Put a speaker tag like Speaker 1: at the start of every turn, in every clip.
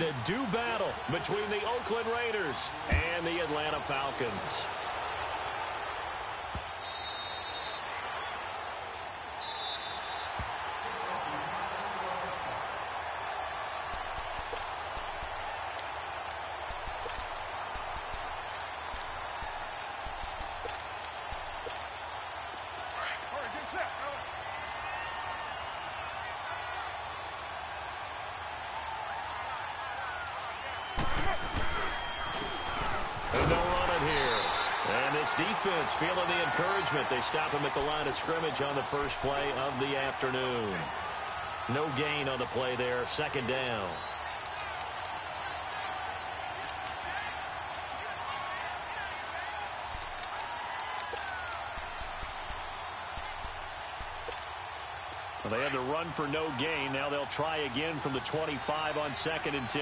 Speaker 1: to do battle between the Oakland Raiders and the Atlanta Falcons. And no running here. And this defense feeling the encouragement. They stop him at the line of scrimmage on the first play of the afternoon. No gain on the play there. Second down. Well, they had to run for no gain. Now they'll try again from the 25 on 2nd and 10.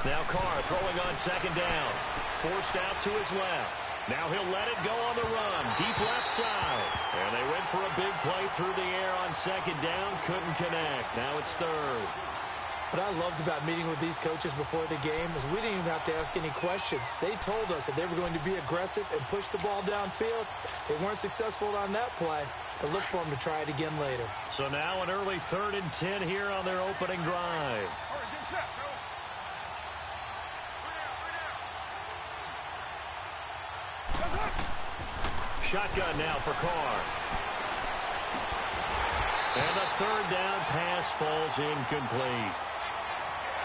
Speaker 1: Now Carr throwing on 2nd down. Forced out to his left. Now he'll let it go on the run. Deep left side. And they went for a big play through the air on 2nd down. Couldn't connect. Now it's 3rd.
Speaker 2: What I loved about meeting with these coaches before the game is we didn't even have to ask any questions. They told us that they were going to be aggressive and push the ball downfield. They weren't successful on that play, but look for them to try it again later.
Speaker 1: So now an early 3rd and 10 here on their opening drive. Shotgun now for Carr. And the 3rd down pass falls incomplete.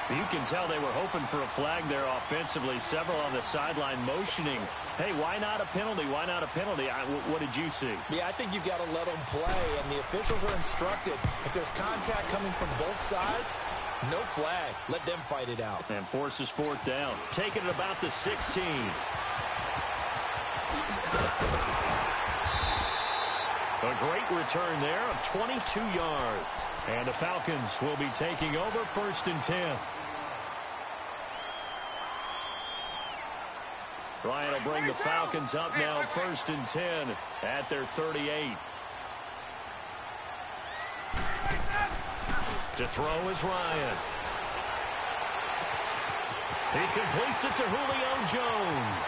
Speaker 1: You can tell they were hoping for a flag there offensively. Several on the sideline motioning. Hey, why not a penalty? Why not a penalty? What did you see?
Speaker 2: Yeah, I think you've got to let them play, and the officials are instructed. If there's contact coming from both sides, no flag. Let them fight it out.
Speaker 1: And forces 4th down. Taking it about the 16. A great return there of 22 yards. And the Falcons will be taking over 1st and 10. Ryan will bring the Falcons up now 1st and 10 at their 38. To throw is Ryan. He completes it to Julio Jones.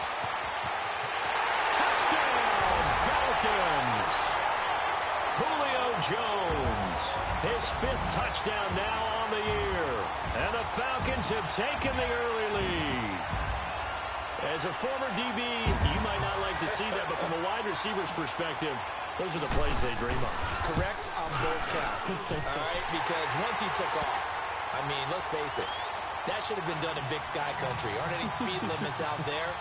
Speaker 1: Touchdown, Falcons! Julio Jones, his 5th touchdown now on the year. And the Falcons have taken the early lead. As a former DB, you might not like to see that, but from a wide receiver's perspective, those are the plays they dream of.
Speaker 2: Correct on both counts. All right, because once he took off, I mean, let's face it, that should have been done in Big Sky Country. Aren't any speed limits out there?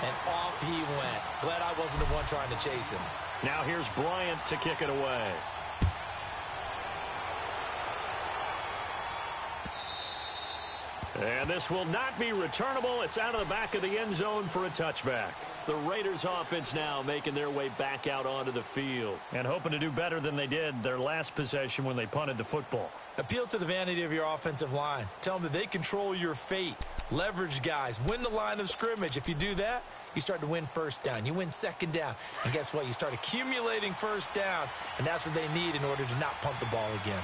Speaker 2: And off he went. Glad I wasn't the one trying to chase him.
Speaker 1: Now here's Bryant to kick it away. And this will not be returnable. It's out of the back of the end zone for a touchback. The Raiders offense now making their way back out onto the field and hoping to do better than they did their last possession when they punted the football.
Speaker 2: Appeal to the vanity of your offensive line. Tell them that they control your fate. Leverage guys. Win the line of scrimmage. If you do that, you start to win 1st down. You win 2nd down. And guess what? You start accumulating 1st downs. And that's what they need in order to not punt the ball again.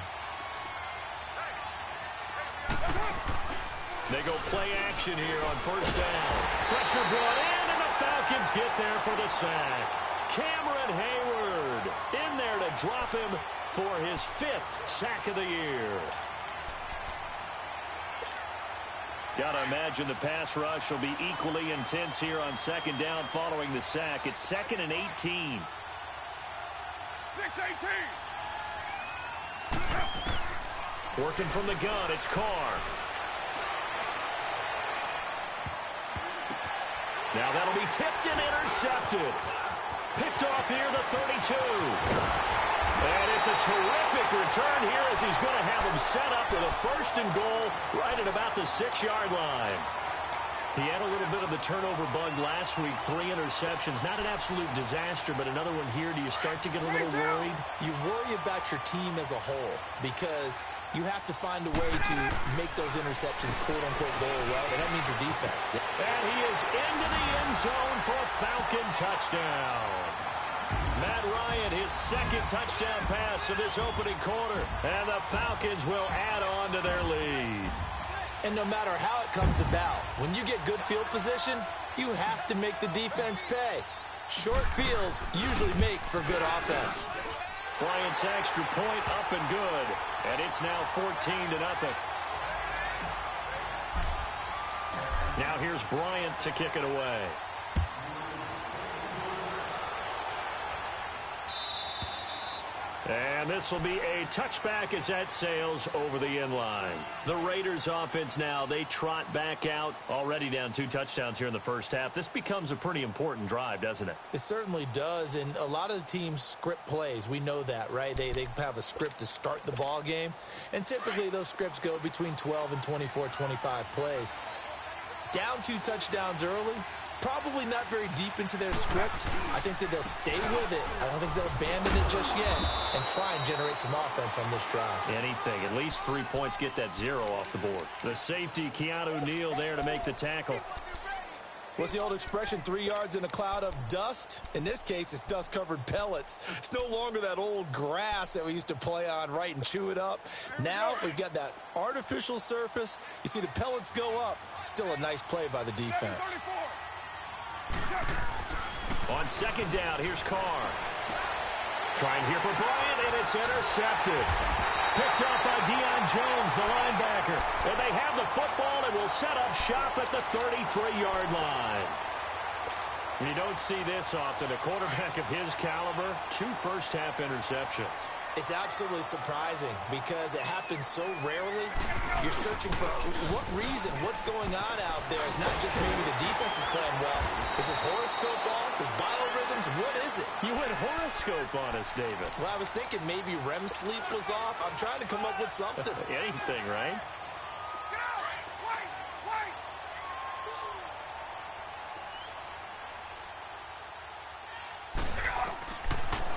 Speaker 1: They go play action here on 1st down. Pressure brought in, and the Falcons get there for the sack. Cameron Hayward in there to drop him for his 5th sack of the year. Got to imagine the pass rush will be equally intense here on 2nd down following the sack. It's 2nd and 18. 6-18. Working from the gun, it's Carr. Now that'll be tipped and intercepted. Picked off here, the 32. And it's a terrific return here as he's going to have him set up with a 1st and goal right at about the 6-yard line. He had a little bit of the turnover bug last week, 3 interceptions. Not an absolute disaster, but another one here. Do you start to get a little worried?
Speaker 2: You worry about your team as a whole because you have to find a way to make those interceptions, quote-unquote, go well, and that means your defense.
Speaker 1: And he is into the end zone for a Falcon touchdown. Matt Ryan, his second touchdown pass of this opening quarter. And the Falcons will add on to their lead.
Speaker 2: And no matter how it comes about, when you get good field position, you have to make the defense pay. Short fields usually make for good offense.
Speaker 1: Bryant's extra point up and good. And it's now 14-0. Now here's Bryant to kick it away. And this will be a touchback as that sails over the end line. The Raiders offense now, they trot back out, already down 2 touchdowns here in the first half. This becomes a pretty important drive, doesn't it?
Speaker 2: It certainly does, and a lot of the teams script plays. We know that, right? They have a script to start the ball game, and typically those scripts go between 12 and 24, 25 plays. Down 2 touchdowns early, probably not very deep into their script. I think that they'll stay with it. I don't think they'll abandon it just yet and try and generate some offense on this drive.
Speaker 1: Anything. At least 3 points, get that 0 off the board. The safety, Keanu Neal, there to make the tackle.
Speaker 2: What's the old expression, 3 yards in a cloud of dust? In this case, it's dust-covered pellets. It's no longer that old grass that we used to play on, right, and chew it up. Now we've got that artificial surface. You see the pellets go up. Still a nice play by the defense.
Speaker 1: On second down, here's Carr. Trying here for Bryant, and it's intercepted. Picked up by Deion Jones, the linebacker. And they have the football and will set up shop at the 33-yard line. You don't see this often. A quarterback of his caliber, 2 first-half interceptions.
Speaker 2: It's absolutely surprising because it happens so rarely. You're searching for what reason, what's going on out there. It's not just maybe the defense is playing well. Is his horoscope off? His biorhythms? What is it?
Speaker 1: You went horoscope on us, David.
Speaker 2: Well, I was thinking maybe REM sleep was off. I'm trying to come up with something.
Speaker 1: Anything, right?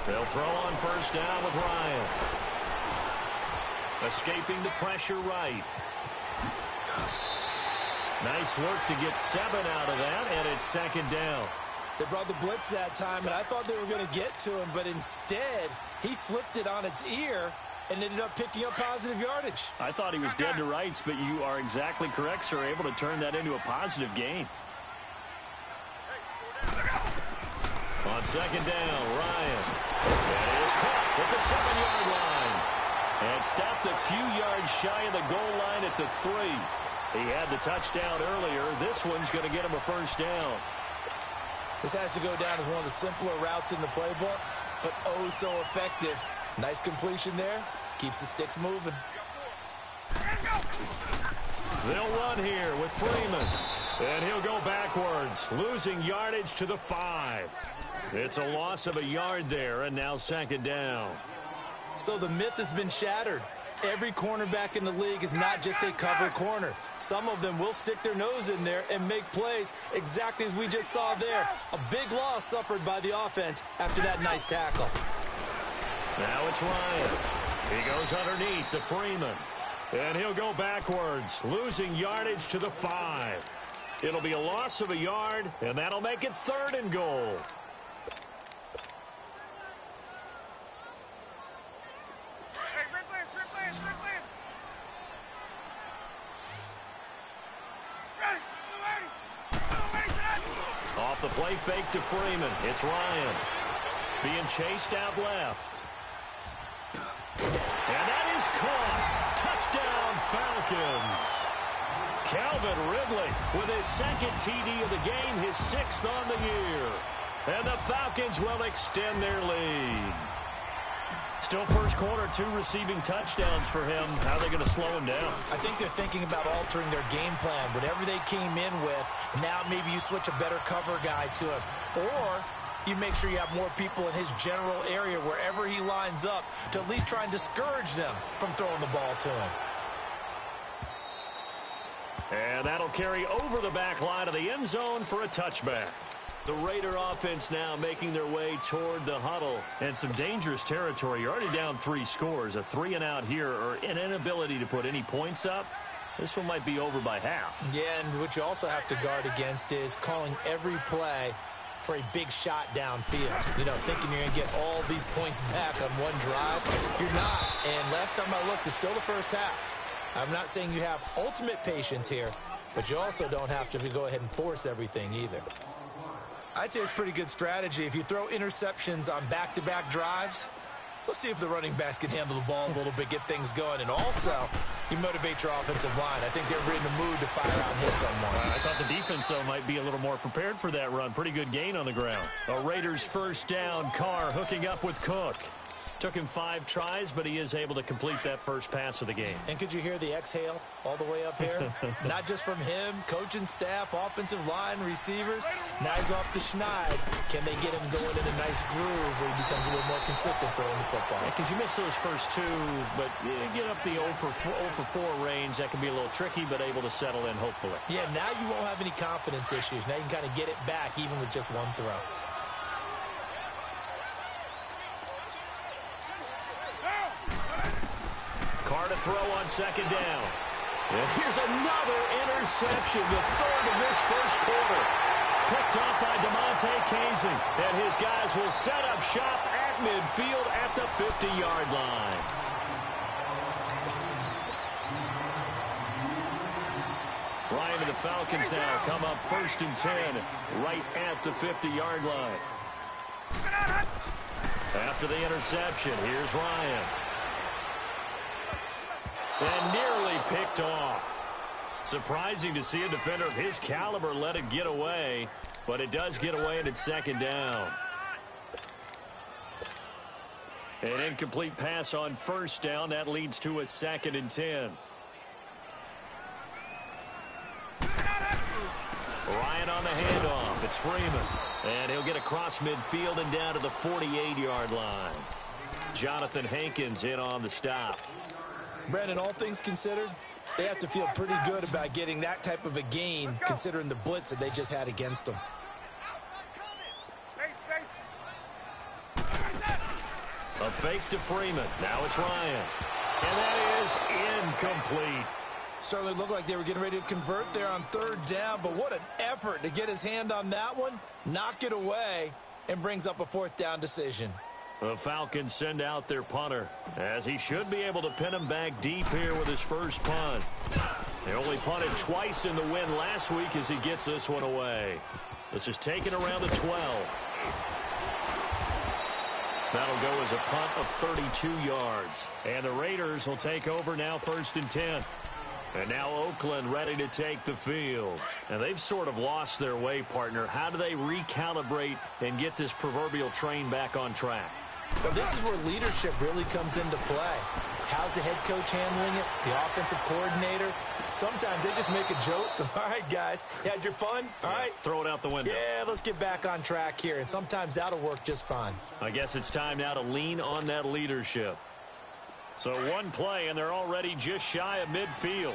Speaker 1: They'll throw on first down with Ryan. Escaping the pressure right. Nice work to get 7 out of that, and it's second down.
Speaker 2: They brought the blitz that time, and I thought they were going to get to him, but instead, he flipped it on its ear and ended up picking up positive yardage.
Speaker 1: I thought he was dead to rights, but you are exactly correct, sir. Able to turn that into a positive gain. On second down, Ryan. And it's caught at the 7-yard line. And stopped a few yards shy of the goal line at the 3. He had the touchdown earlier. This one's going to get him a first down.
Speaker 2: This has to go down as one of the simpler routes in the playbook, but oh so effective. Nice completion there. Keeps the sticks moving.
Speaker 1: They'll run here with Freeman. And he'll go backwards, losing yardage to the 5. It's a loss of a yard there, and now second down.
Speaker 2: So the myth has been shattered. Every cornerback in the league is not just a cover corner. Some of them will stick their nose in there and make plays exactly as we just saw there. A big loss suffered by the offense after that nice tackle.
Speaker 1: Now it's Ryan. He goes underneath to Freeman. And he'll go backwards, losing yardage to the 5. It'll be a loss of a yard, and that'll make it 3rd and goal. Off the play fake to Freeman. It's Ryan. Being chased out left. And that is caught. Touchdown, Falcons. Calvin Ridley with his 2nd TD of the game, his 6th on the year. And the Falcons will extend their lead. Still first quarter, 2 receiving touchdowns for him. How are they going to slow him down?
Speaker 2: I think they're thinking about altering their game plan. Whatever they came in with, now maybe you switch a better cover guy to him. Or you make sure you have more people in his general area wherever he lines up to at least try and discourage them from throwing the ball to him.
Speaker 1: And that'll carry over the back line of the end zone for a touchback. The Raider offense now making their way toward the huddle. And some dangerous territory. You're already down 3 scores. A 3-and-out here, or an inability to put any points up. This one might be over by half.
Speaker 2: Yeah, and what you also have to guard against is calling every play for a big shot downfield. You know, thinking you're going to get all these points back on one drive. You're not. And last time I looked, it's still the first half. I'm not saying you have ultimate patience here, but you also don't have to go ahead and force everything either. I'd say it's pretty good strategy. If you throw interceptions on back-to-back drives, let's see if the running backs can handle the ball a little bit, get things going, and also you motivate your offensive line. I think they're in the mood to fire out and hit someone.
Speaker 1: I thought the defense, though, might be a little more prepared for that run. Pretty good gain on the ground. A Raiders first down. Carr hooking up with Cook. Took him 5 tries, but he is able to complete that first pass of the game.
Speaker 2: And could you hear the exhale all the way up here? Not just from him, coaching staff, offensive line, receivers. Now he's off the schneid. Can they get him going in a nice groove where he becomes a little more consistent throwing the football?
Speaker 1: Because you miss those first 2, but you get up the 0 for 4 range. That can be a little tricky, but able to settle in, hopefully.
Speaker 2: Yeah, now you won't have any confidence issues. Now you can kind of get it back even with just one throw.
Speaker 1: Carr to throw on second down. And here's another interception, the 3rd of this first quarter. Picked off by DeMonte Casey. And his guys will set up shop at midfield at the 50-yard line. Ryan and the Falcons now come up 1st and 10 right at the 50-yard line. After the interception, here's Ryan. And nearly picked off. Surprising to see a defender of his caliber let it get away, but it does get away and it's 2nd down. An incomplete pass on 1st down. That leads to a 2nd and 10. Ryan on the handoff. It's Freeman. And he'll get across midfield and down to the 48-yard line. Jonathan Hankins in on the stop.
Speaker 2: Brandon, all things considered, they have to feel pretty good about getting that type of a gain considering the blitz that they just had against them.
Speaker 1: A fake to Freeman. Now it's Ryan. And that is incomplete.
Speaker 2: Certainly looked like they were getting ready to convert there on 3rd down, but what an effort to get his hand on that one, knock it away, and brings up a 4th down decision.
Speaker 1: The Falcons send out their punter, as he should be able to pin him back deep here with his first punt. They only punted twice in the win last week as he gets this one away. This is taken around the 12. That'll go as a punt of 32 yards. And the Raiders will take over now 1st and 10. And now Oakland ready to take the field. And they've sort of lost their way, partner. How do they recalibrate and get this proverbial train back on track?
Speaker 2: Well, this is where leadership really comes into play. How's the head coach handling it? The offensive coordinator? Sometimes they just make a joke. All right, guys, you had your fun? All right.
Speaker 1: Throw it out the window.
Speaker 2: Yeah, let's get back on track here. And sometimes that'll work just fine.
Speaker 1: I guess it's time now to lean on that leadership. So one play, and they're already just shy of midfield.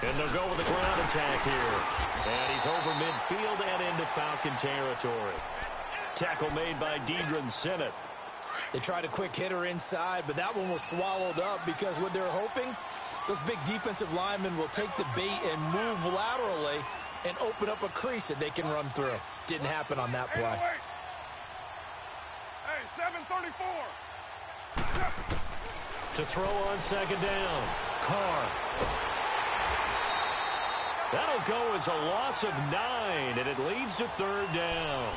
Speaker 1: And they'll go with the ground attack here. And he's over midfield and into Falcon territory. Tackle made by Deidron Sinnott.
Speaker 2: They tried a quick hitter inside, but that one was swallowed up because what they're hoping, those big defensive linemen will take the bait and move laterally and open up a crease that they can run through. Didn't happen on that play.
Speaker 3: Hey, 734.
Speaker 1: To throw on 2nd down. Carr. That'll go as a loss of 9, and it leads to 3rd down.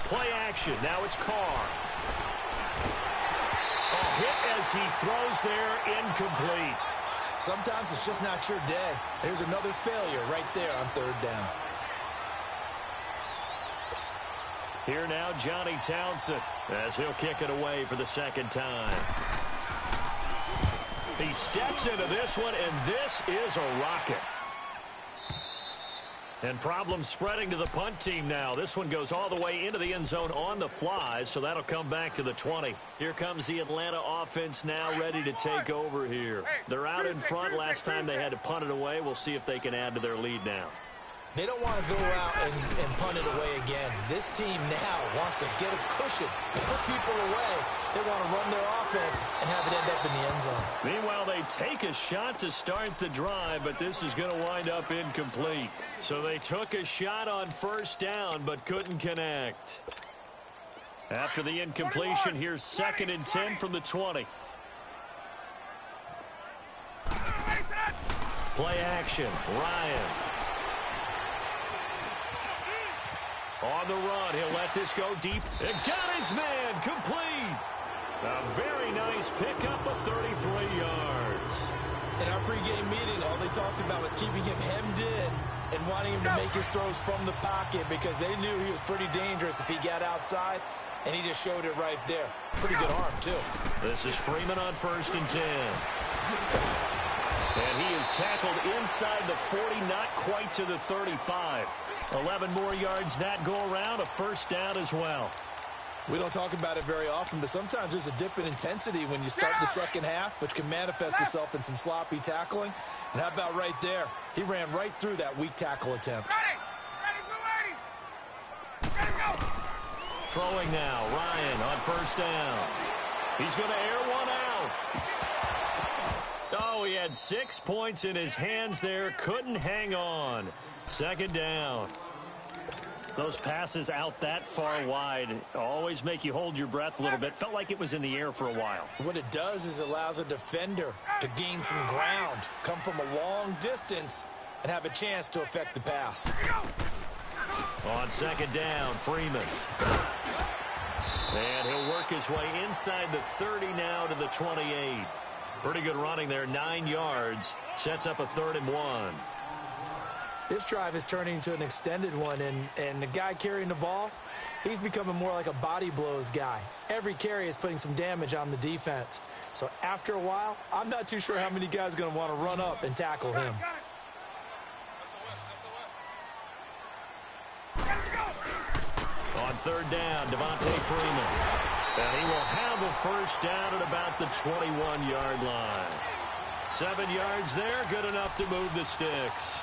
Speaker 1: Play action. Now it's Carr. A hit as he throws there, incomplete.
Speaker 2: Sometimes it's just not your day. There's another failure right there on 3rd down.
Speaker 1: Here now, Johnny Townsend, as he'll kick it away for the 2nd time. He steps into this one, and this is a rocket. And problems spreading to the punt team now. This one goes all the way into the end zone on the fly, so that'll come back to the 20. Here comes the Atlanta offense now ready to take over here. They're out in front. Last time they had to punt it away. We'll see if they can add to their lead now.
Speaker 2: They don't want to go out and punt it away again. This team now wants to get a cushion, put people away. They want to run their offense and have it end up in the end zone.
Speaker 1: Meanwhile, they take a shot to start the drive, but this is going to wind up incomplete. So they took a shot on first down, but couldn't connect. After the incompletion, here's 2nd and 10 from the 20. Play action, Ryan. On the run, he'll let this go deep. And got his man, complete. A very nice pickup of 33 yards.
Speaker 2: In our pregame meeting, all they talked about was keeping him hemmed in and wanting him to make his throws from the pocket because they knew he was pretty dangerous if he got outside, and he just showed it right there. Pretty good arm, too.
Speaker 1: This is Freeman on 1st and 10. And he is tackled inside the 40, not quite to the 35. 11 more yards that go around, a first down as well.
Speaker 2: We don't talk about it very often, but sometimes there's a dip in intensity when you start the second half, which can manifest itself in some sloppy tackling. And how about right there? He ran right through that weak tackle attempt.
Speaker 1: Throwing now, Ryan on first down. He's going to air one out. Oh, he had 6 points in his hands there. Couldn't hang on. 2nd down. Those passes out that far wide always make you hold your breath a little bit. Felt like it was in the air for a while.
Speaker 2: What it does is it allows a defender to gain some ground, come from a long distance, and have a chance to affect the pass.
Speaker 1: On 2nd down, Freeman. And he'll work his way inside the 30 now to the 28. Pretty good running there, 9 yards. Sets up a 3rd and 1.
Speaker 2: This drive is turning into an extended one, and the guy carrying the ball, he's becoming more like a body blows guy. Every carry is putting some damage on the defense. So after a while, I'm not too sure how many guys are going to want to run up and tackle him.
Speaker 1: On 3rd down, Devontae Freeman. And he will have a first down at about the 21-yard line. 7 yards there, good enough to move the sticks.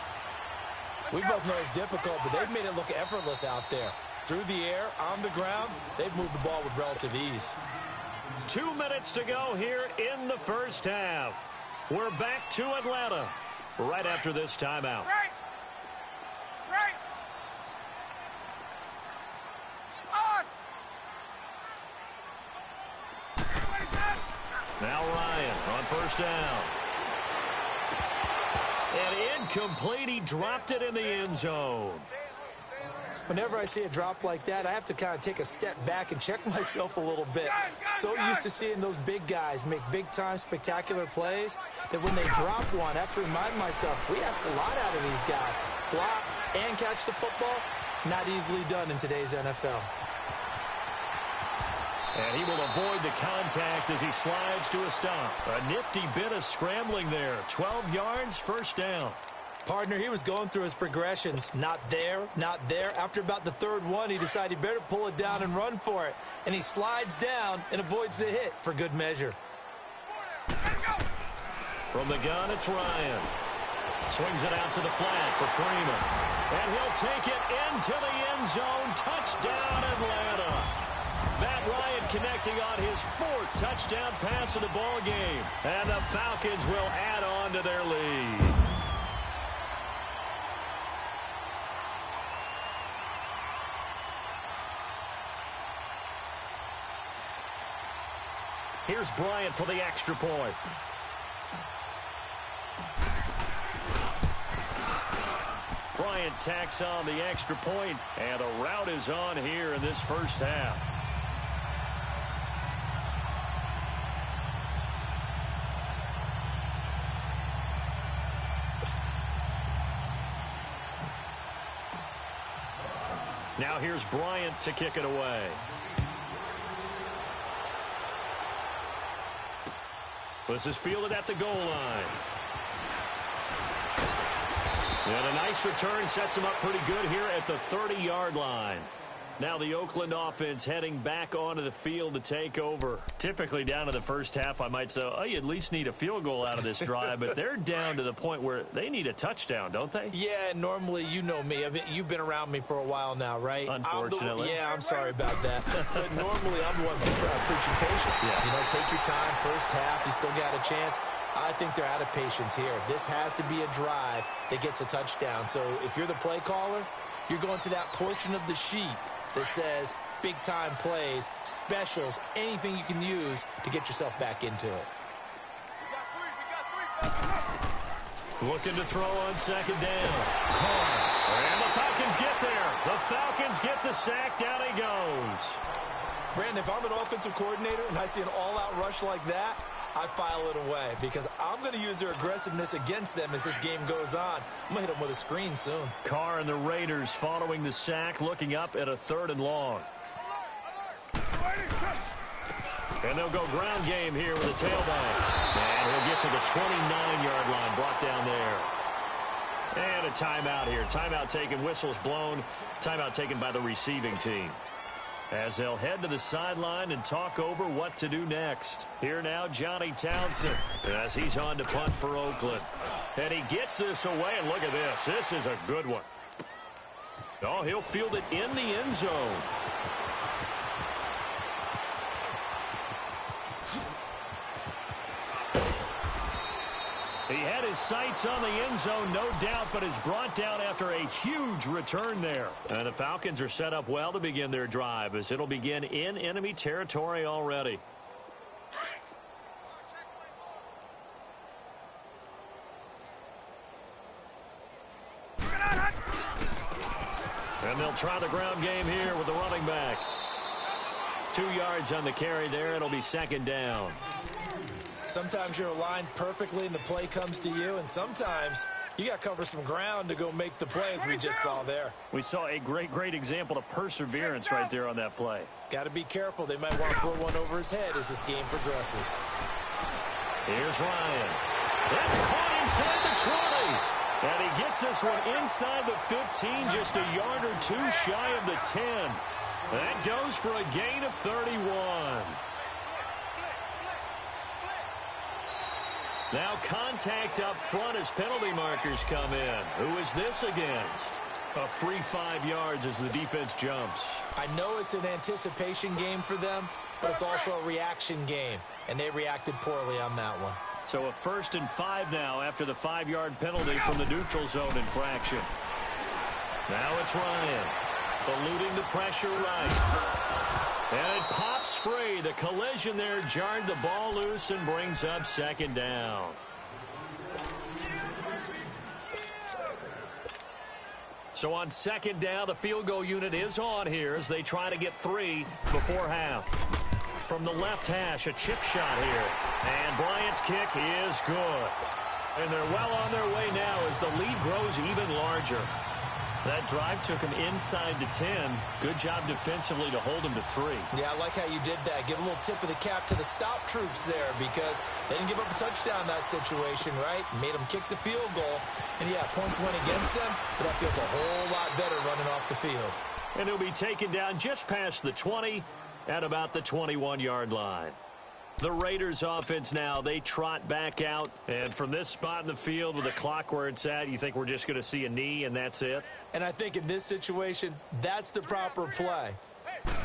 Speaker 2: We both know it's difficult, but they've made it look effortless out there. Through the air, on the ground, they've moved the ball with relative ease.
Speaker 1: 2 minutes to go here in the first half. We're back to Atlanta right after this timeout.
Speaker 3: Right. On.
Speaker 1: Now Ryan on first down. And incomplete. He dropped it in the end zone.
Speaker 2: Whenever I see a drop like that, I have to kind of take a step back and check myself a little bit. So used to seeing those big guys make big-time spectacular plays that when they drop one, I have to remind myself, we ask a lot out of these guys. Block and catch the football, not easily done in today's NFL.
Speaker 1: And he will avoid the contact as he slides to a stop. A nifty bit of scrambling there. 12 yards, first down.
Speaker 2: Partner, he was going through his progressions. Not there, not there. After about the 3rd one, he decided he better pull it down and run for it. And he slides down and avoids the hit for good measure.
Speaker 1: From the gun, it's Ryan. Swings it out to the flat for Freeman. And he'll take it into the end zone. Touchdown, Atlanta. Matt Ryan connecting on his 4th touchdown pass of the ball game. And the Falcons will add on to their lead. Here's Bryant for the extra point. Bryant tacks on the extra point, and a rout is on here in this first half. Now here's Bryant to kick it away. This is fielded at the goal line. And a nice return sets him up pretty good here at the 30-yard line. Now the Oakland offense heading back onto the field to take over. Typically down to the first half, I might say, oh, you at least need a field goal out of this drive, but they're down to the point where they need a touchdown, don't they?
Speaker 2: Yeah, normally, you know me. I mean, you've been around me for a while now, right?
Speaker 1: Unfortunately.
Speaker 2: I'm sorry about that. But normally, I'm the one preaching patience.
Speaker 1: Yeah.
Speaker 2: You know, take your time, first half, you still got a chance. I think they're out of patience here. This has to be a drive that gets a touchdown. So if you're the play caller, you're going to that portion of the sheet that says big-time plays, specials, anything you can use to get yourself back into it.
Speaker 1: Looking to throw on second down. And the Falcons get there. The Falcons get the sack. Down he goes.
Speaker 2: Brandon, if I'm an offensive coordinator and I see an all-out rush like that, I file it away because I'm going to use their aggressiveness against them as this game goes on. I'm going to hit them with a screen soon.
Speaker 1: Carr and the Raiders following the sack, looking up at a 3rd and long. And they'll go ground game here with a tailback. And he'll get to the 29-yard line, brought down there. And a timeout here. Timeout taken, whistles blown. Timeout taken by the receiving team, as they'll head to the sideline and talk over what to do next. Here now, Johnny Townsend, as he's on to punt for Oakland. And he gets this away, and look at this. This is a good one. Oh, he'll field it in the end zone. He had his sights on the end zone, no doubt, but is brought down after a huge return there. And the Falcons are set up well to begin their drive, as it'll begin in enemy territory already. And they'll try the ground game here with the running back. 2 yards on the carry there. It'll be second down.
Speaker 2: Sometimes you're aligned perfectly and the play comes to you, and sometimes you got to cover some ground to go make the play, as we just saw there.
Speaker 1: We saw a great example of perseverance right there on that play.
Speaker 2: Got to be careful. They might want to throw one over his head as this game progresses.
Speaker 1: Here's Ryan. That's caught inside the 20. And he gets this one inside the 15, just a yard or two shy of the 10. That goes for a gain of 31. Now contact up front as penalty markers come in. Who is this against? A free 5 yards as the defense jumps.
Speaker 2: I know it's an anticipation game for them, but it's also a reaction game, and they reacted poorly on that one.
Speaker 1: So a 1st and 5 now after the 5-yard penalty from the neutral zone infraction. Now it's Ryan, eluding the pressure right. And it pops free. The collision there jarred the ball loose and brings up second down. So on second down, the field goal unit is on here as they try to get 3 before half. From the left hash, a chip shot here. And Bryant's kick is good. And they're well on their way now as the lead grows even larger. That drive took him inside the 10. Good job defensively to hold him to 3.
Speaker 2: Yeah, I like how you did that. Give a little tip of the cap to the stop troops there because they didn't give up a touchdown in that situation, right? Made them kick the field goal. And, yeah, points went against them, but that feels a whole lot better running off the field.
Speaker 1: And he'll be taken down just past the 20 at about the 21-yard line. The Raiders offense now, they trot back out. And from this spot in the field with the clock where it's at, you think we're just going to see a knee and that's it?
Speaker 2: And I think in this situation, that's the proper play.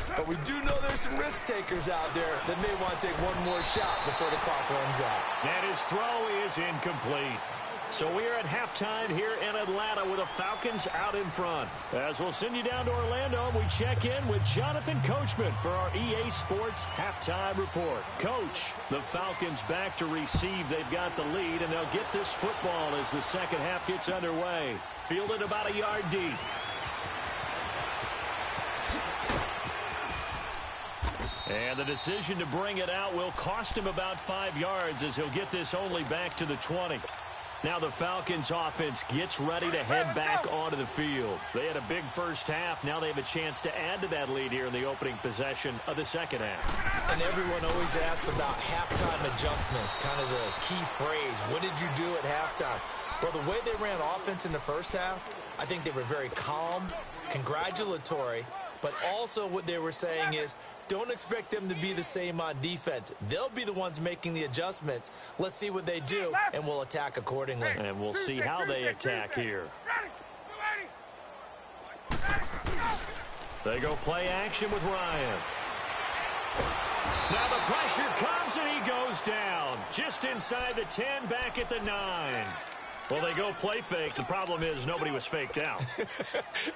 Speaker 2: But we do know there's some risk takers out there that may want to take one more shot before the clock runs out.
Speaker 1: And his throw is incomplete. So we are at halftime here in Atlanta with the Falcons out in front. As we'll send you down to Orlando, we check in with Jonathan Coachman for our EA Sports Halftime Report. Coach, the Falcons back to receive. They've got the lead, and they'll get this football as the second half gets underway. Fielded about a yard deep. And the decision to bring it out will cost him about 5 yards as he'll get this only back to the 20. Now the Falcons offense gets ready to head back onto the field. They had a big first half. Now they have a chance to add to that lead here in the opening possession of the second half.
Speaker 2: And everyone always asks about halftime adjustments, kind of the key phrase. What did you do at halftime? Well, the way they ran offense in the first half, I think they were very calm, congratulatory, but also what they were saying is, don't expect them to be the same on defense. They'll be the ones making the adjustments. Let's see what they do, and we'll attack accordingly.
Speaker 1: And we'll see how they attack here. They go play action with Ryan. Now the pressure comes, and he goes down. Just inside the 10, back at the 9. Well, they go play fake. The problem is nobody was faked out.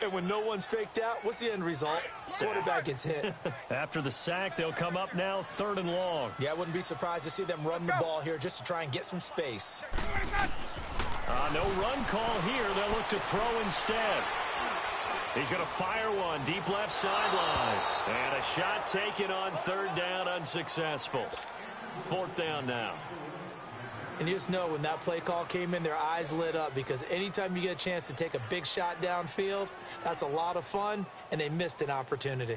Speaker 2: And when no one's faked out, what's the end result? Quarterback gets hit.
Speaker 1: After the sack, they'll come up now 3rd and long.
Speaker 2: Yeah, I wouldn't be surprised to see them run the ball here just to try and get some space.
Speaker 1: No run call here. They'll look to throw instead. He's going to fire one deep left sideline. And a shot taken on 3rd down, unsuccessful. 4th down now.
Speaker 2: And you just know when that play call came in, their eyes lit up, because anytime you get a chance to take a big shot downfield, that's a lot of fun, and they missed an opportunity.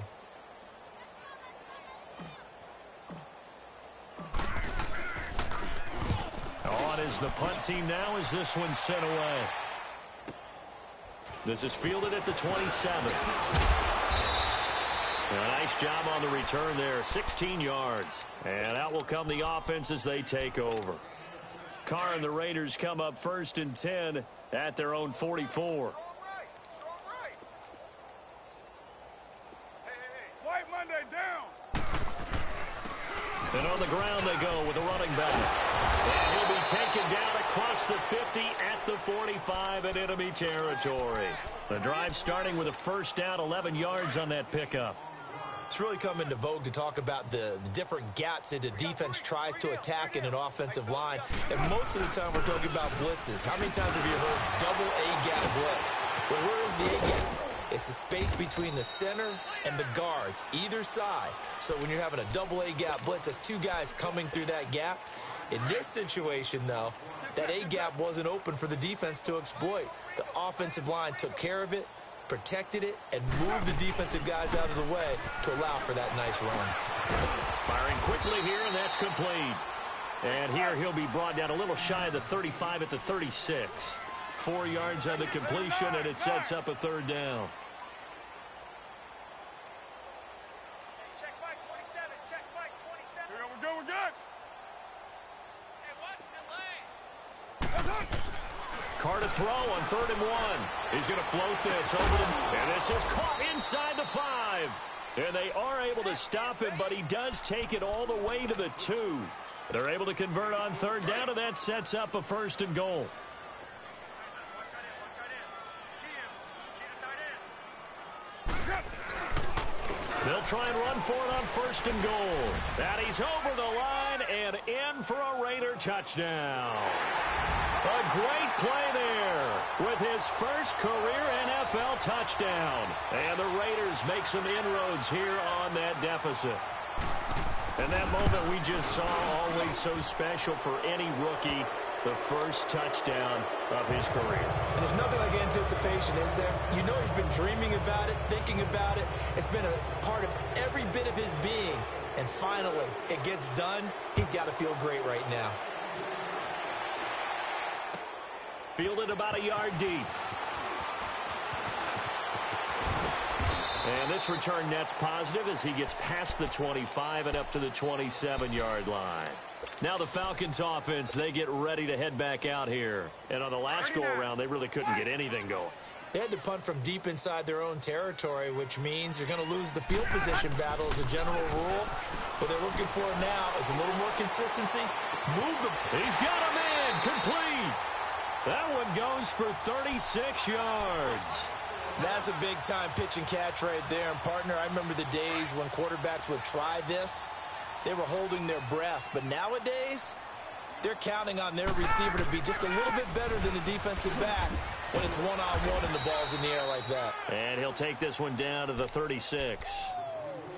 Speaker 1: On is the punt team now as this one's sent away. This is fielded at the 27. A nice job on the return there, 16 yards. And out will come the offense as they take over. Carr and the Raiders come up 1st and 10 at their own 44.
Speaker 3: White Monday down.
Speaker 1: And on the ground they go with a running back. And he'll be taken down across the 50 at the 45 in enemy territory. The drive starting with a 1st down, 11 yards on that pickup.
Speaker 2: It's really come into vogue to talk about the different gaps that the defense tries to attack in an offensive line. And most of the time we're talking about blitzes. How many times have you heard double A-gap blitz? Well, where is the A-gap? It's the space between the center and the guards, either side. So when you're having a double A-gap blitz, that's 2 guys coming through that gap. In this situation, though, that A-gap wasn't open for the defense to exploit. The offensive line took care of it, protected it, and moved the defensive guys out of the way to allow for that nice run.
Speaker 1: Firing quickly here, and that's complete. And here he'll be brought down a little shy of the 35 at the 36. 4 yards on the completion, and it sets up a 3rd down.
Speaker 3: Check 527. Check 527. Here we go. We're good. Hey, watch the lane.
Speaker 1: Carr to throw on 3rd and 1. He's going to float this over them. And this is caught inside the 5. And they are able to stop him, but he does take it all the way to the 2. They're able to convert on 3rd down, and that sets up a 1st and goal. They'll try and run for it on 1st and goal. And he's over the line and in for a Raider touchdown. A great play there with his first career NFL touchdown. And the Raiders make some inroads here on that deficit. And that moment we just saw, always so special for any rookie, the first touchdown of his career.
Speaker 2: And there's nothing like anticipation, is there? You know he's been dreaming about it, thinking about it. It's been a part of every bit of his being. And finally, it gets done. He's got to feel great right now.
Speaker 1: Fielded about a yard deep. And this return net's positive as he gets past the 25 and up to the 27-yard line. Now the Falcons offense, they get ready to head back out here. And on the last go-around, they really couldn't get anything going.
Speaker 2: They had to punt from deep inside their own territory, which means you're going to lose the field position battle as a general rule. What they're looking for now is a little more consistency. Move the...
Speaker 1: He's got him in. Complete. That one goes for 36 yards.
Speaker 2: That's a big-time pitch and catch right there. And, partner, I remember the days when quarterbacks would try this. They were holding their breath. But nowadays, they're counting on their receiver to be just a little bit better than the defensive back when it's one-on-one and the ball's in the air like that.
Speaker 1: And he'll take this one down to the 36.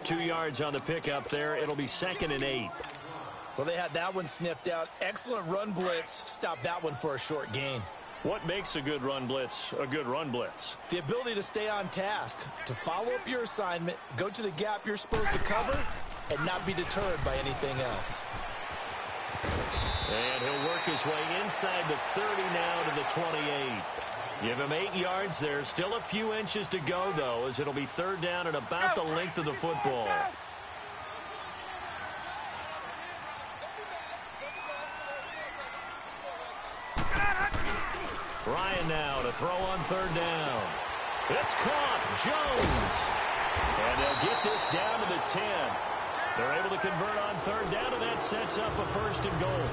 Speaker 1: 2 yards on the pickup there. It'll be 2nd and 8.
Speaker 2: Well, they had that one sniffed out. Excellent run blitz. Stopped that one for a short gain.
Speaker 1: What makes a good run blitz a good run blitz?
Speaker 2: The ability to stay on task, to follow up your assignment, go to the gap you're supposed to cover, and not be deterred by anything else.
Speaker 1: And he'll work his way inside the 30 now to the 28. Give him 8 yards there. Still a few inches to go, though, as it'll be third down and about the length of the football. Ryan now to throw on third down. It's caught. Jones. And they'll get this down to the 10. They're able to convert on third down, and that sets up a first and goal.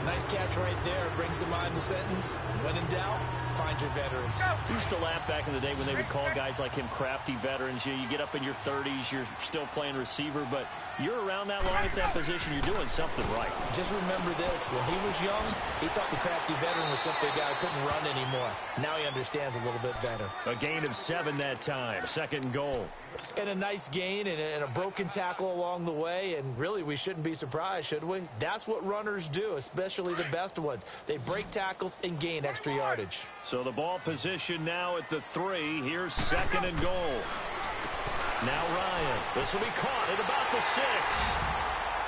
Speaker 2: Nice catch right there. Brings to mind the sentence, when in doubt, find your veterans.
Speaker 1: We used to laugh back in the day when they would call guys like him crafty veterans. You get up in your 30s, you're still playing receiver, but you're around that long at that position, you're doing something right.
Speaker 2: Just remember this. When he was young, he thought the crafty veteran was simply a guy who couldn't run anymore. Now he understands a little bit better.
Speaker 1: A gain of 7 that time. Second and goal.
Speaker 2: And a nice gain and a broken tackle along the way, and really we shouldn't be surprised, should we? That's what runners do, especially the best ones. They break tackles and gain extra yardage.
Speaker 1: So the ball position now at the 3. Here's second and goal. Now Ryan. This will be caught at about the 6.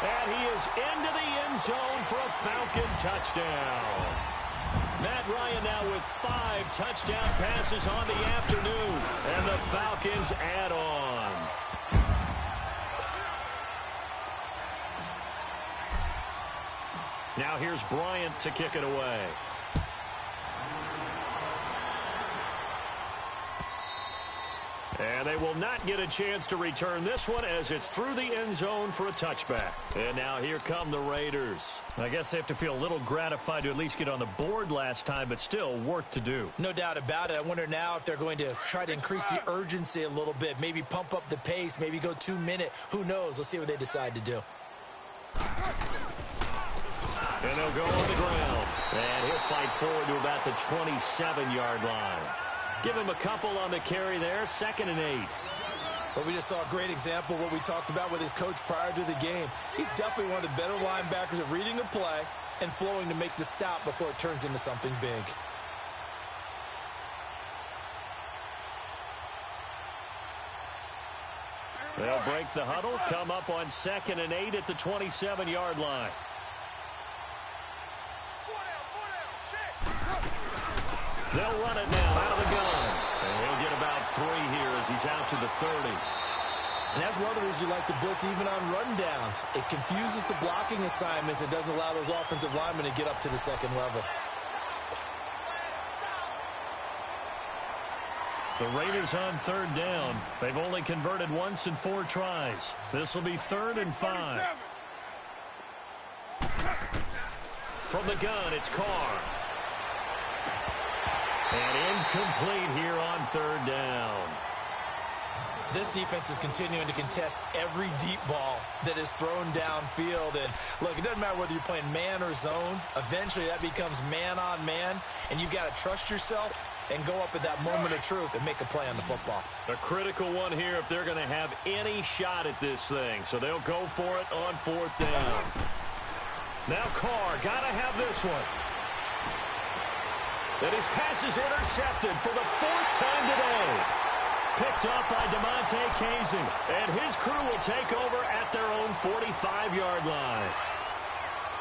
Speaker 1: And he is into the end zone for a Falcon touchdown. Matt Ryan now with 5 touchdown passes on the afternoon. And the Falcons add on. Now here's Bryant to kick it away. And they will not get a chance to return this one as it's through the end zone for a touchback. And now here come the Raiders. I guess they have to feel a little gratified to at least get on the board last time, but still work to do.
Speaker 2: No doubt about it. I wonder now if they're going to try to increase the urgency a little bit, maybe pump up the pace, maybe go 2-minute. Who knows? Let's see what they decide to do.
Speaker 1: And they'll go on the ground. And he'll fight forward to about the 27-yard line. Give him a couple on the carry there. Second and 8.
Speaker 2: But we just saw a great example of what we talked about with his coach prior to the game. He's definitely one of the better linebackers at reading a play and flowing to make the stop before it turns into something big.
Speaker 1: They'll break the huddle, come up on second and 8 at the 27-yard line. They'll run it now out of the gun. And he'll get about 3 here as he's out to the 30.
Speaker 2: And that's one of the reasons you like to blitz even on rundowns. It confuses the blocking assignments. It doesn't allow those offensive linemen to get up to the second level.
Speaker 1: The Raiders on third down. They've only converted once in 4 tries. This will be 3rd and 5. From the gun, it's Carr. And incomplete here on third down.
Speaker 2: This defense is continuing to contest every deep ball that is thrown downfield. And look, it doesn't matter whether you're playing man or zone. Eventually that becomes man on man. And you've got to trust yourself and go up at that moment of truth and make a play on the football.
Speaker 1: A critical one here if they're going to have any shot at this thing. So they'll go for it on 4th down. Now Carr, got to have this one. And his pass is intercepted for the 4th time today. Picked up by DeMonte Casey. And his crew will take over at their own 45-yard line.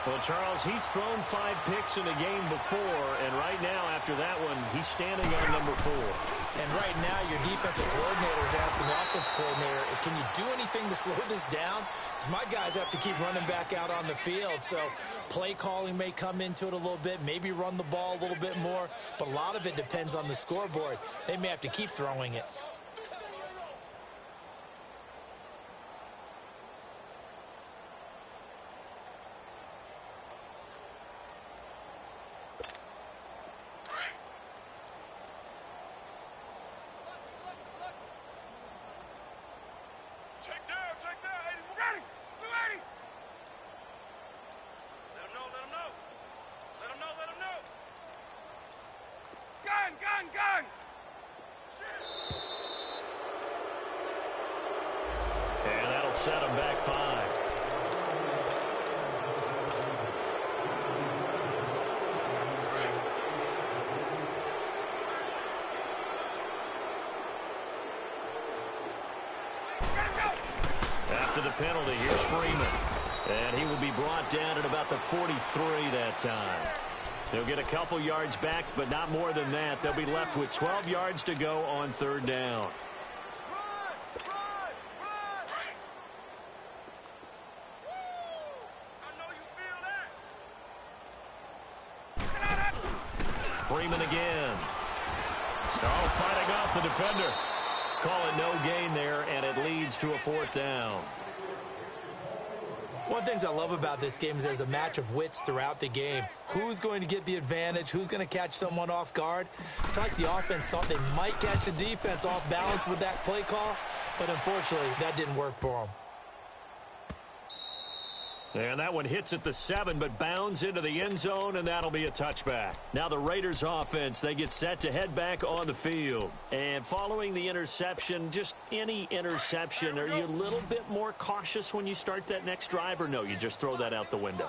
Speaker 1: Well, Charles, he's thrown 5 picks in a game before, and right now, after that one, he's standing on number 4.
Speaker 2: And right now, your defensive coordinator is asking the offensive coordinator, can you do anything to slow this down? Because my guys have to keep running back out on the field, so play calling may come into it a little bit, maybe run the ball a little bit more, but a lot of it depends on the scoreboard. They may have to keep throwing it.
Speaker 1: Set him back 5. to the penalty. Here's Freeman. And he will be brought down at about the 43 that time. They'll get a couple yards back, but not more than that. They'll be left with 12 yards to go on third down. Freeman again. Oh, fighting off the defender. Call it no gain there, and it leads to a fourth down.
Speaker 2: One of the things I love about this game is there's a match of wits throughout the game. Who's going to get the advantage? Who's going to catch someone off guard? I feel like the offense thought they might catch the defense off balance with that play call, but unfortunately, that didn't work for them.
Speaker 1: And that one hits at the 7, but bounds into the end zone, and that'll be a touchback. Now the Raiders offense, they get set to head back on the field. And following the interception, just any interception, are you a little bit more cautious when you start that next drive, or no, you just throw that out the window?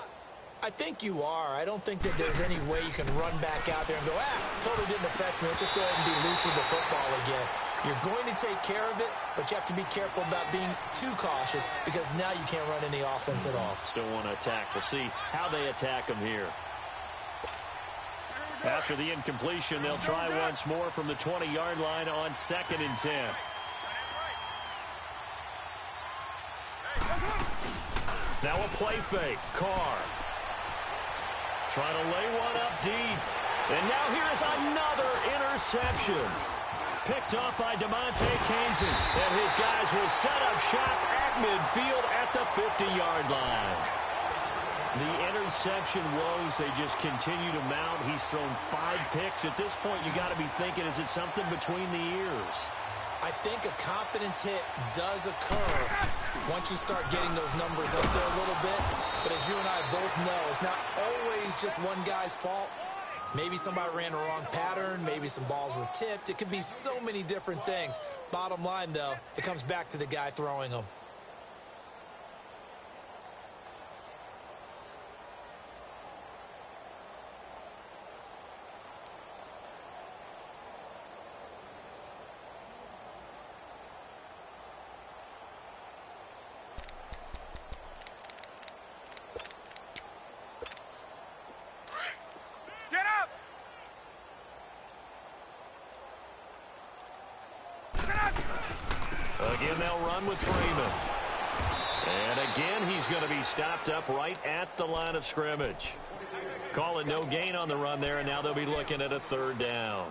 Speaker 2: I think you are. I don't think that there's any way you can run back out there and go, totally didn't affect me. Let's just go ahead and be loose with the football again. You're going to take care of it, but you have to be careful about being too cautious because now you can't run any offense at all.
Speaker 1: Still want to attack. We'll see how they attack them here. After the incompletion, they'll try once more from the 20-yard line on 2nd and 10. Now a play fake. Carr. Trying to lay one up deep. And now here's another interception. Picked off by DeMonte Kazin. And his guys will set up shop at midfield at the 50-yard line. The interception woes, they just continue to mount. He's thrown 5 picks. At this point, you got to be thinking, is it something between the ears?
Speaker 2: I think a confidence hit does occur once you start getting those numbers up there a little bit. But as you and I both know, it's not always just one guy's fault. Maybe somebody ran a wrong pattern. Maybe some balls were tipped. It could be so many different things. Bottom line, though, it comes back to the guy throwing them.
Speaker 1: Again, they'll run with Freeman. And again, he's going to be stopped up right at the line of scrimmage. Call it no gain on the run there, and now they'll be looking at a third down.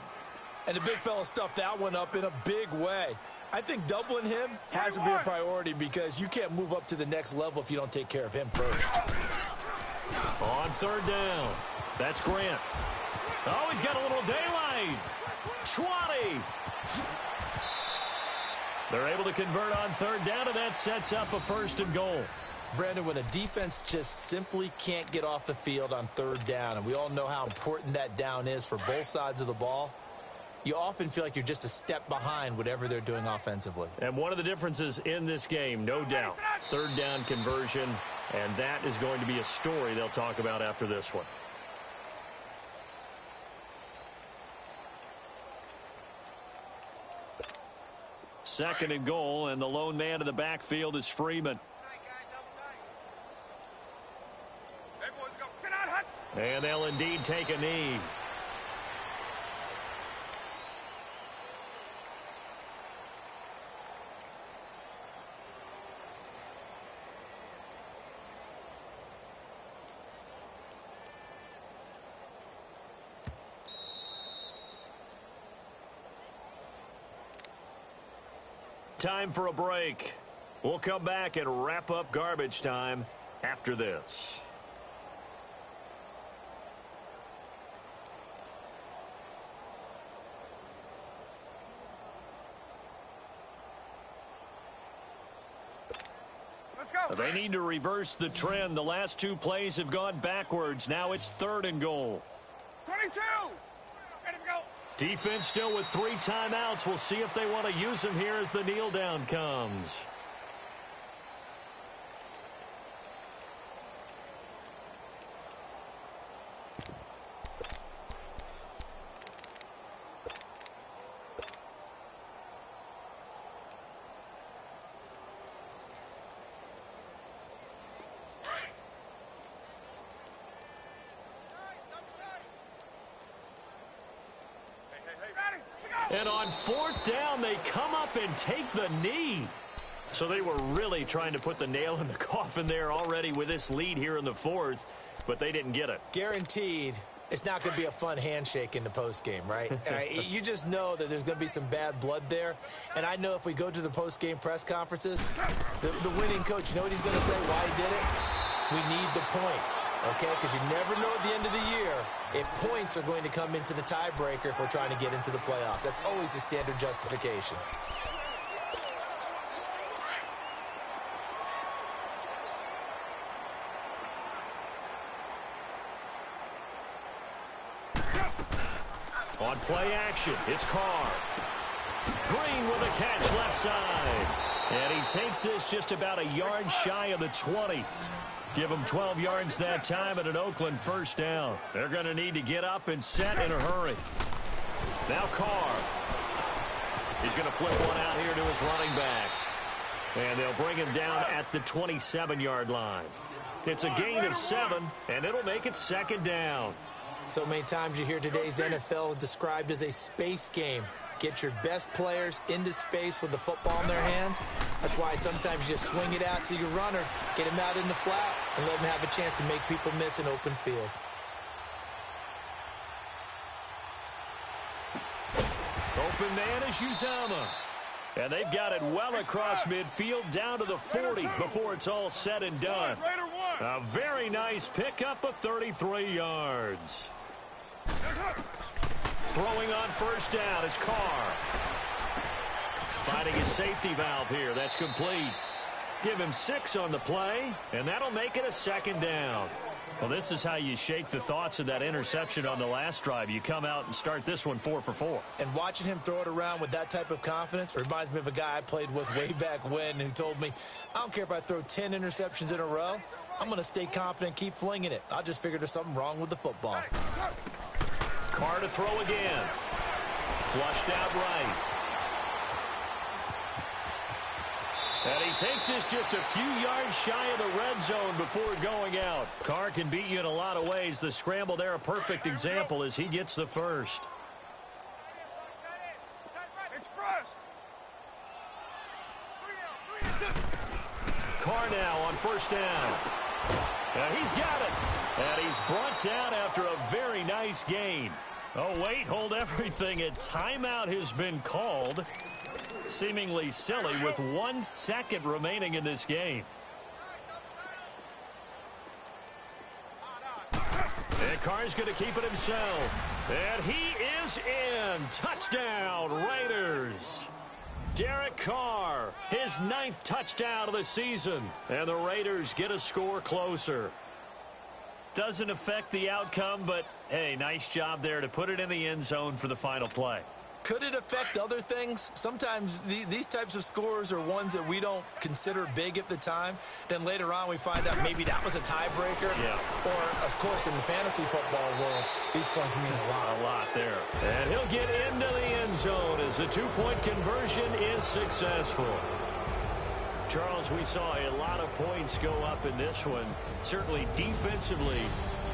Speaker 2: And the big fella stuffed that one up in a big way. I think doubling him has to be a priority because you can't move up to the next level if you don't take care of him first.
Speaker 1: On third down, that's Grant. Oh, he's got a little daylight. 20. They're able to convert on third down, and that sets up a 1st and goal.
Speaker 2: Brandon, when a defense just simply can't get off the field on third down, and we all know how important that down is for both sides of the ball, you often feel like you're just a step behind whatever they're doing offensively.
Speaker 1: And one of the differences in this game, no doubt, third down conversion, and that is going to be a story they'll talk about after this one. Second and goal, and the lone man in the backfield is Freeman. And they'll indeed take a knee. Time for a break. We'll come back and wrap up garbage time after this.
Speaker 3: Let's go.
Speaker 1: They need to reverse the trend. The last 2 plays have gone backwards. Now it's 3rd and goal.
Speaker 3: 22. Ready to go.
Speaker 1: Defense still with 3 timeouts. We'll see if they want to use them here as the kneel down comes. And on fourth down, they come up and take the knee. So they were really trying to put the nail in the coffin there already with this lead here in the fourth, but they didn't get it.
Speaker 2: Guaranteed it's not going to be a fun handshake in the postgame, right? You just know that there's going to be some bad blood there. And I know if we go to the postgame press conferences, the winning coach, you know what he's going to say, why he did it? We need the points, okay? Because you never know at the end of the year if points are going to come into the tiebreaker if we're trying to get into the playoffs. That's always the standard justification.
Speaker 1: On play action, it's Carr. Green with a catch left side. And he takes this just about a yard shy of the 20. Give him 12 yards that time and an Oakland first down. They're going to need to get up and set in a hurry. Now Carr. He's going to flip one out here to his running back. And they'll bring him down at the 27-yard line. It's a gain of 7, and it'll make it second down.
Speaker 2: So many times you hear today's NFL described as a space game. Get your best players into space with the football in their hands. That's why sometimes you just swing it out to your runner, get him out in the flat, and let him have a chance to make people miss an open field.
Speaker 1: Open man is Uzama. And they've got it well across midfield down to the 40 before it's all said and done. A very nice pickup of 33 yards. Throwing on first down is Carr. Finding his safety valve here. That's complete. Give him 6 on the play, and that'll make it a second down. Well, this is how you shake the thoughts of that interception on the last drive. You come out and start this one 4 for 4.
Speaker 2: And watching him throw it around with that type of confidence reminds me of a guy I played with way back when who told me, I don't care if I throw 10 interceptions in a row. I'm going to stay confident and keep flinging it. I just figured there's something wrong with the football.
Speaker 1: Carr to throw again. Flushed out right. And he takes this just a few yards shy of the red zone before going out. Carr can beat you in a lot of ways. The scramble there, a perfect example as he gets the first. Carr now on first down. And he's got it. And he's brought down after a very nice gain. Oh, wait, hold everything. A timeout has been called. Seemingly silly with 1 second remaining in this game. And Carr's going to keep it himself. And he is in. Touchdown, Raiders. Derek Carr, his 9th touchdown of the season. And the Raiders get a score closer. Doesn't affect the outcome, but, hey, nice job there to put it in the end zone for the final play.
Speaker 2: Could it affect other things? Sometimes these types of scores are ones that we don't consider big at the time. Then later on we find out maybe that was a tiebreaker.
Speaker 1: Yeah.
Speaker 2: Or, of course, in the fantasy football world, these points mean a lot.
Speaker 1: A lot there. And he'll get into the end zone as the 2-point conversion is successful. Charles, we saw a lot of points go up in this one. Certainly defensively,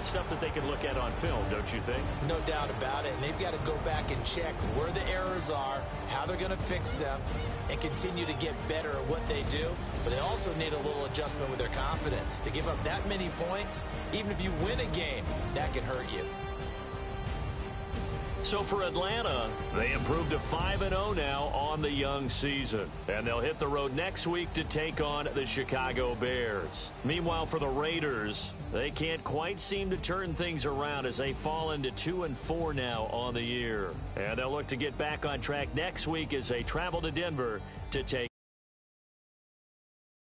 Speaker 1: stuff that they can look at on film, don't you think?
Speaker 2: No doubt about it. And they've got to go back and check where the errors are, how they're going to fix them, and continue to get better at what they do. But they also need a little adjustment with their confidence. To give up that many points, even if you win a game, that can hurt you.
Speaker 1: So for Atlanta, they improved to 5-0 now on the young season. And they'll hit the road next week to take on the Chicago Bears. Meanwhile, for the Raiders, they can't quite seem to turn things around as they fall into 2-4 now on the year. And they'll look to get back on track next week as they travel to Denver to take